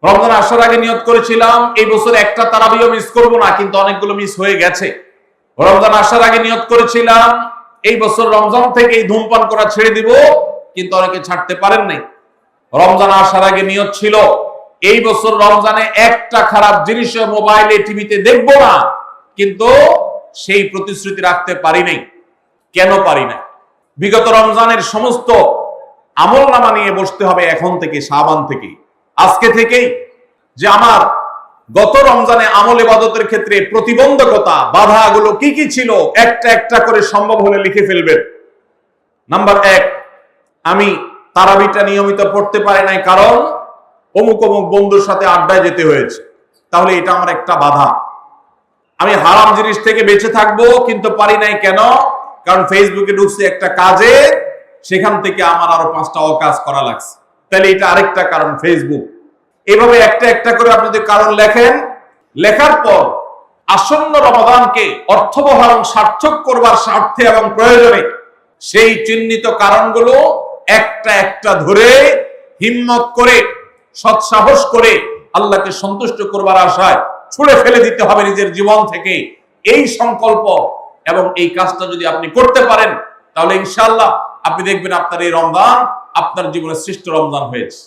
রমজান আসার আগে নিয়ত করেছিলাম এই বছর একটা তারাবিও মিস করব না, কিন্তু অনেকগুলো মিস হয়ে গেছে। রমজান আসার আগে নিয়ত করেছিলাম এই বছর রমজান থেকে ধূমপান করা ছেড়ে দিব, কিন্তু অনেকে ছাড়তে পারেন নাই। রমজান আসার আগে নিয়ত ছিল এই বছর রমজানে একটা খারাপ জিনিস মোবাইলে টিভিতে দেখবো না, কিন্তু সেই প্রতিশ্রুতি রাখতে পারি নাই। কেন পারি নাই? বিগত রমজানের সমস্ত আমলনামা নিয়ে বসতে হবে এখন থেকে, শাবান থেকে, আজকে থেকেই, যে আমার গত রমজানে আমল ইবাদতের ক্ষেত্রে প্রতিবন্ধকতা বাধাগুলো কি কি ছিল একটা একটা করে সম্ভব হলে লিখে ফেলবেন। নাম্বার 1, আমি তারাবিটা নিয়মিত পড়তে পারি নাই কারণ অমুক অমুক বন্ধুর সাথে আড্ডায় যেতে হয়েছে, তাহলে এটা আমার একটা বাধা। আমি হারাম জিনিস থেকে বেঁচে থাকবো কিন্তু পারি নাই, কেন? কারণ ফেসবুকে ঢুকছে একটা কাজে, সেখান থেকে আমার আরো 5টা অকাজ করা লাগছে, তাহলে এটা আরেকটা কারণ, ফেসবুক। এভাবে একটা একটা করে আপনি যদি কারণ লেখেন, লেখার পর আসন্ন রমাদানকে অর্থবহ এবং সার্থক করবার স্বার্থে এবং প্রয়োজনে সেই চিহ্নিত কারণগুলো একটা একটা ধরে হিম্মত করে সৎসাহস করে আল্লাহকে সন্তুষ্ট করবার আশায় ছুঁড়ে ফেলে দিতে হবে নিজের জীবন থেকে। এই সংকল্প এবং এই কাজটা যদি আপনি করতে পারেন, তাহলে ইনশাআল্লাহ আপনি দেখবেন আপনার এই রমজান আপনার জীবনের শ্রেষ্ঠ রমজান হয়েছে।